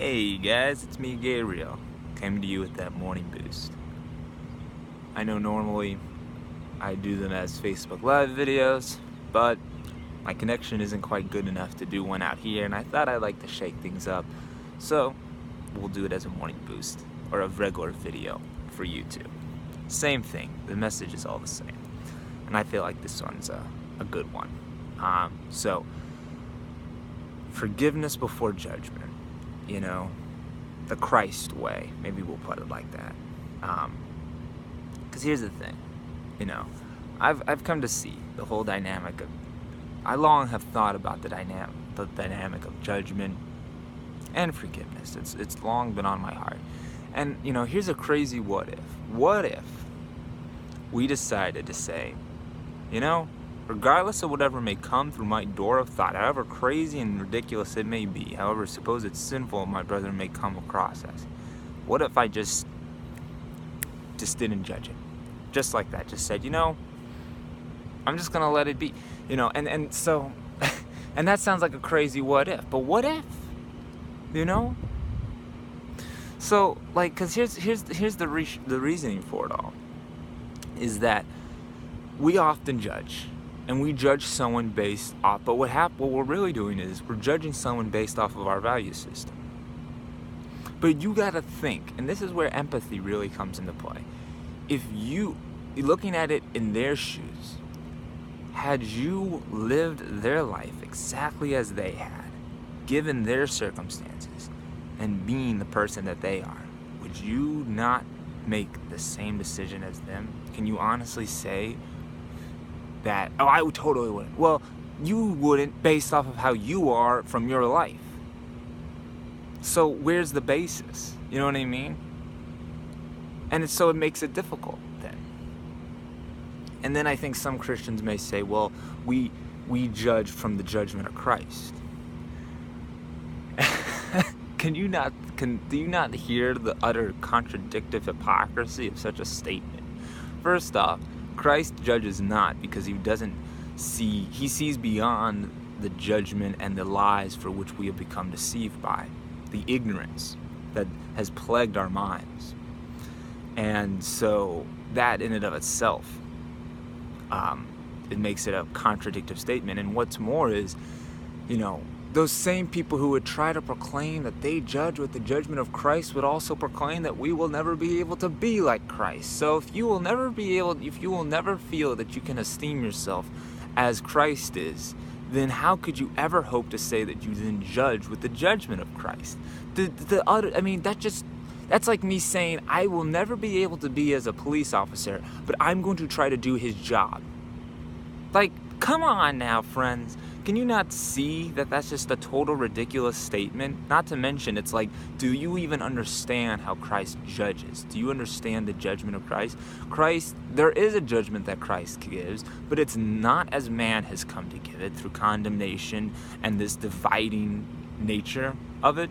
Hey guys, it's me, Gabriel. Came to you with that morning boost. I know normally I do them as Facebook Live videos, but my connection isn't quite good enough to do one out here, and I thought I'd like to shake things up. So we'll do it as a morning boost, or a regular video for YouTube. Same thing, the message is all the same. And I feel like this one's a good one. So, forgiveness before judgment. You know, the Christ way. Maybe we'll put it like that. Because here's the thing. You know, I've come to see the whole dynamic of. I long have thought about the dynamic of judgment and forgiveness. It's long been on my heart. And you know, here's a crazy what if. What if we decided to say, you know, regardless of whatever may come through my door of thought, however crazy and ridiculous it may be, however suppose it's sinful my brother may come across as, what if I just didn't judge it? Just like that, just said, you know, I'm just gonna let it be. You know, and so, and that sounds like a crazy what if, but what if? You know? So, like, cause here's the reasoning for it all, is that we often judge. And we judge someone based off, but what we're really doing is we're judging someone based off of our value system. But you gotta think, and this is where empathy really comes into play. If you're looking at it in their shoes, had you lived their life exactly as they had, given their circumstances, and being the person that they are, would you not make the same decision as them? Can you honestly say that, oh, I totally wouldn't? Well, you wouldn't based off of how you are from your life. So where's the basis? You know what I mean? And so it makes it difficult then. And then I think some Christians may say, well, we judge from the judgment of Christ. Do you not hear the utter contradictive hypocrisy of such a statement? First off, Christ judges not because he sees beyond the judgment and the lies for which we have become deceived by, the ignorance that has plagued our minds. And so that in and of itself, it makes it a contradictive statement. And what's more is, you know, those same people who would try to proclaim that they judge with the judgment of Christ would also proclaim that we will never be able to be like Christ. So if you will never feel that you can esteem yourself as Christ is, then how could you ever hope to say that you then judge with the judgment of Christ? That's like me saying I will never be able to be as a police officer, but I'm going to try to do his job. Like, come on now, friends. Can you not see that that's just a total ridiculous statement? Not to mention, it's like, do you even understand how Christ judges? Do you understand the judgment of Christ? There is a judgment that Christ gives, but it's not as man has come to give it through condemnation and this dividing nature of it.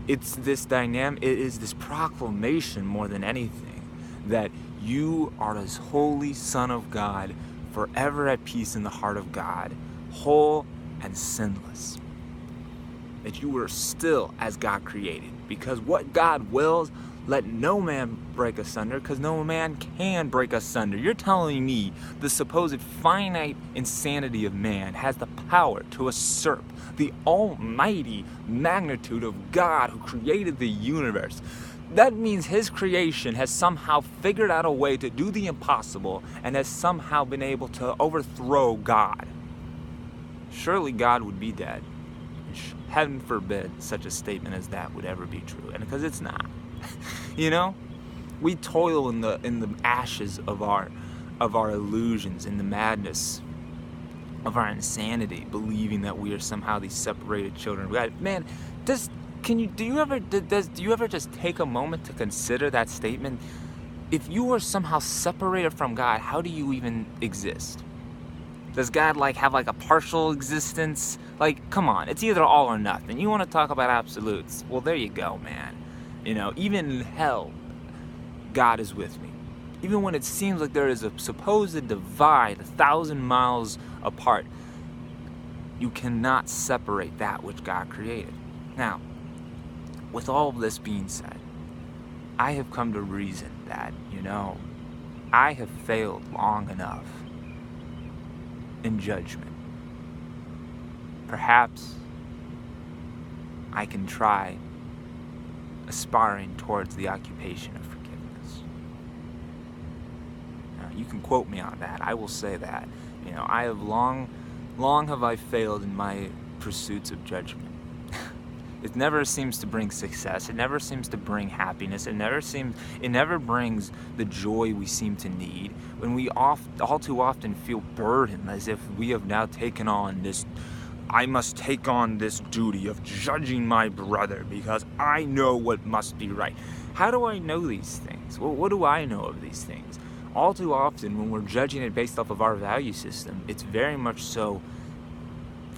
It's this dynamic, it is this proclamation more than anything that you are this holy Son of God, forever at peace in the heart of God, whole and sinless. That you are still as God created. Because what God wills, let no man break asunder, because no man can break asunder. You're telling me the supposed finite insanity of man has the power to usurp the almighty magnitude of God who created the universe. That means his creation has somehow figured out a way to do the impossible and has somehow been able to overthrow God. Surely God would be dead. Heaven forbid such a statement as that would ever be true. And because it's not. You know? We toil in the ashes of our illusions, in the madness of our insanity, believing that we are somehow these separated children of God. Man, do you ever just take a moment to consider that statement? If you are somehow separated from God, how do you even exist? Does God have a partial existence? Like, come on, it's either all or nothing. You want to talk about absolutes? Well, there you go, man. You know, even in hell, God is with me. Even when it seems like there is a supposed divide 1,000 miles apart, you cannot separate that which God created. Now, with all of this being said, I have come to reason that, I have failed long enough in judgment. Perhaps I can try aspiring towards the occupation of forgiveness. Now, you can quote me on that. I will say that. I have long have I failed in my pursuits of judgment. It never seems to bring success. It never seems to bring happiness. It never brings the joy we seem to need when we all too often feel burdened as if we have now taken on this. I must take on this duty of judging my brother because I know what must be right. How do I know these things? Well, what do I know of these things? All too often when we're judging it based off of our value system, it's very much so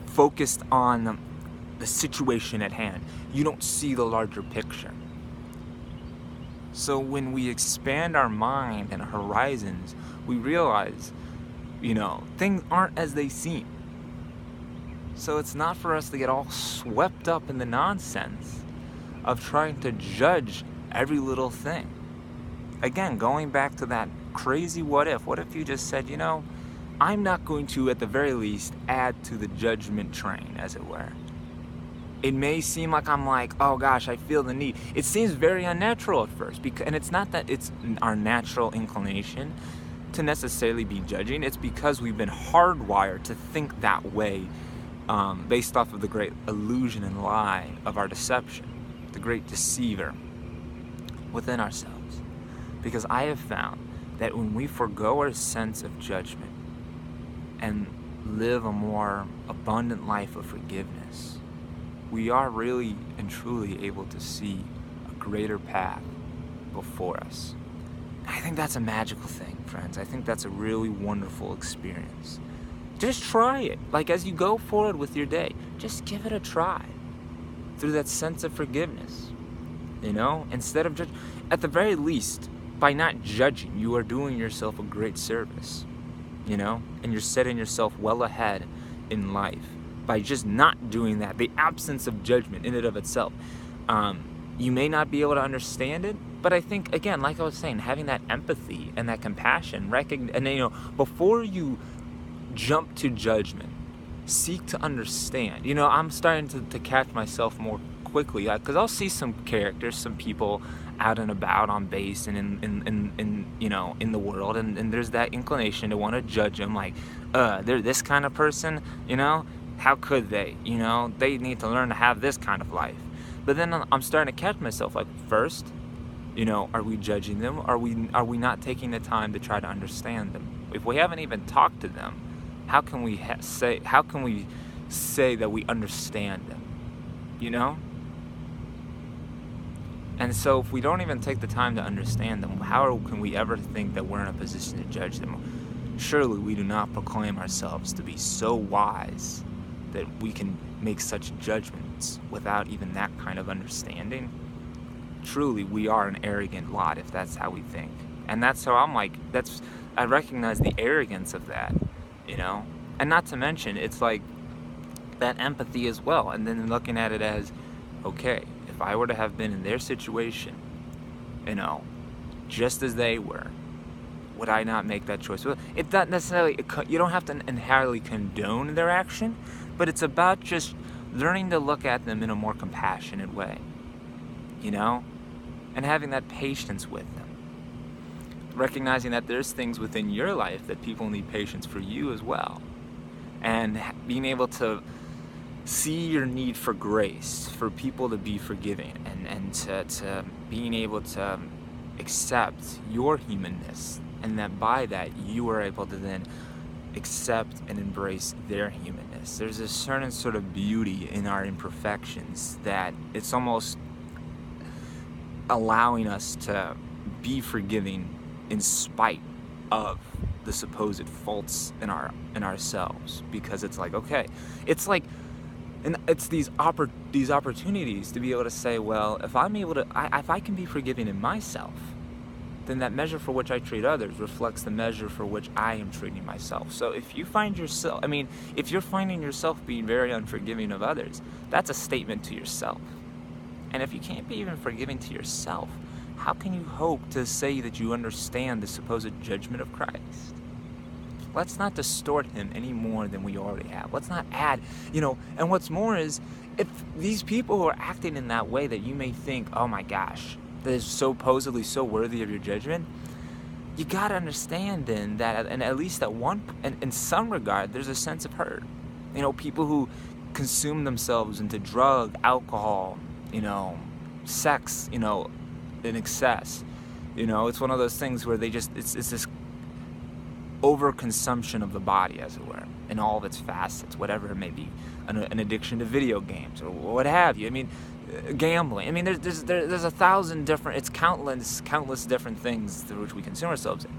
focused on the situation at hand. You don't see the larger picture. So when we expand our mind and horizons, we realize, things aren't as they seem. So it's not for us to get all swept up in the nonsense of trying to judge every little thing. Again, going back to that crazy what if you just said, I'm not going to, at the very least, add to the judgment train, as it were. It may seem like I'm like, oh gosh, I feel the need. It seems very unnatural at first, and it's not that it's our natural inclination to necessarily be judging. It's because we've been hardwired to think that way, based off of the great illusion and lie of our deception, the great deceiver within ourselves. Because I have found that when we forgo our sense of judgment and live a more abundant life of forgiveness, we are really and truly able to see a greater path before us. I think that's a magical thing, friends. I think that's a really wonderful experience. Just try it. Like, as you go forward with your day, just give it a try through that sense of forgiveness. Instead of at the very least, by not judging, you are doing yourself a great service, and you're setting yourself well ahead in life by just not doing that. The absence of judgment in and of itself. You may not be able to understand it, but I think, again, like I was saying, having that empathy and that compassion, and before you jump to judgment, seek to understand. I'm starting to catch myself more quickly, because I'll see some characters, some people out and about on base and in the world, and there's that inclination to want to judge them, like, they're this kind of person, how could they? They need to learn to have this kind of life. But then I'm starting to catch myself, like, first, are we judging them? Are we not taking the time to try to understand them? If we haven't even talked to them, how can we say that we understand them? And so if we don't even take the time to understand them, how can we ever think that we're in a position to judge them? Surely we do not proclaim ourselves to be so wise that we can make such judgments without even that kind of understanding. Truly, we are an arrogant lot if that's how we think. And that's how I'm like, I recognize the arrogance of that, And not to mention, it's like that empathy as well. And then looking at it as, okay, if I were to have been in their situation, just as they were, would I not make that choice? Well, it's not necessarily, you don't have to entirely condone their action, but it's about just learning to look at them in a more compassionate way, and having that patience with them. Recognizing that there's things within your life that people need patience for you as well. And being able to see your need for grace, for people to be forgiving, and to being able to accept your humanness, and that by that you are able to then accept and embrace their humanness. There's a certain sort of beauty in our imperfections that it's almost allowing us to be forgiving in spite of the supposed faults in ourselves, because it's like, okay, it's like, and it's these opportunities to be able to say, well, if I can be forgiving in myself, then that measure for which I treat others reflects the measure for which I am treating myself. So if you're finding yourself being very unforgiving of others, that's a statement to yourself. And if you can't be even forgiving to yourself, how can you hope to say that you understand the supposed judgment of Christ? Let's not distort him any more than we already have. Let's not add, and what's more is, if these people who are acting in that way that you may think, oh my gosh, that is supposedly so worthy of your judgment, you gotta understand then that, and at least in some regard, there's a sense of hurt. People who consume themselves into drug, alcohol, sex, in excess. It's one of those things where it's this overconsumption of the body, as it were, in all of its facets, whatever it may be, an addiction to video games or what have you. Gambling. There's 1,000 different, it's countless different things through which we consume ourselves in.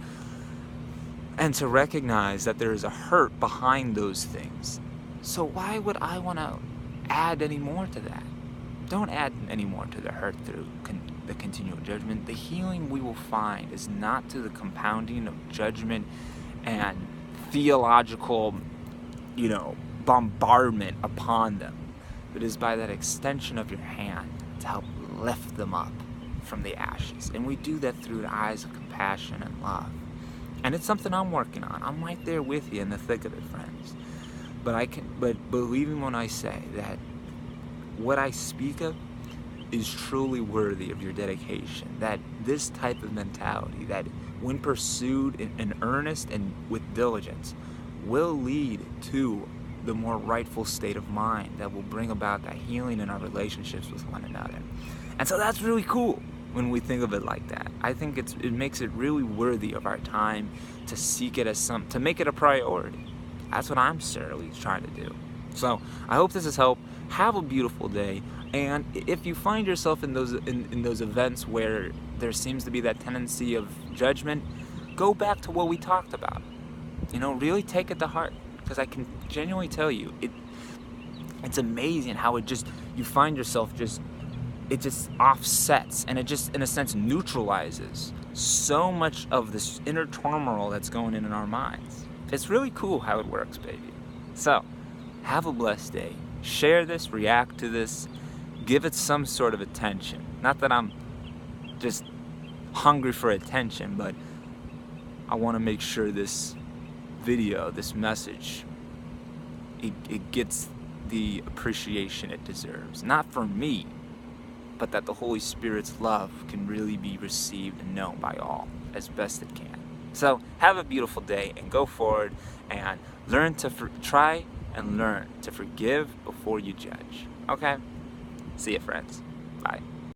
And to recognize that there is a hurt behind those things. So why would I want to add any more to that? Don't add any more to the hurt through the continual judgment. The healing we will find is not to the compounding of judgment and theological, bombardment upon them, but is by that extension of your hand to help lift them up from the ashes. And we do that through the eyes of compassion and love. And it's something I'm working on. I'm right there with you in the thick of it, friends. But believe me when I say that what I speak of is truly worthy of your dedication. That this type of mentality, that when pursued in earnest and with diligence, will lead to the more rightful state of mind that will bring about that healing in our relationships with one another. And so that's really cool when we think of it like that. I think it makes it really worthy of our time to seek it to make it a priority. That's what I'm certainly trying to do. So I hope this has helped. Have a beautiful day. And if you find yourself in those events where there seems to be that tendency of judgment, go back to what we talked about. Really take it to heart. Because I can genuinely tell you, it's amazing how you find yourself it just offsets, and it just, in a sense, neutralizes so much of this inner turmoil that's going in our minds. It's really cool how it works, baby. So, have a blessed day. Share this, react to this, give it some sort of attention. Not that I'm just hungry for attention, but I want to make sure this video, this message, it gets the appreciation it deserves. Not from me, but that the Holy Spirit's love can really be received and known by all as best it can. So have a beautiful day and go forward and learn to try and learn to forgive before you judge. Okay? See ya, friends. Bye.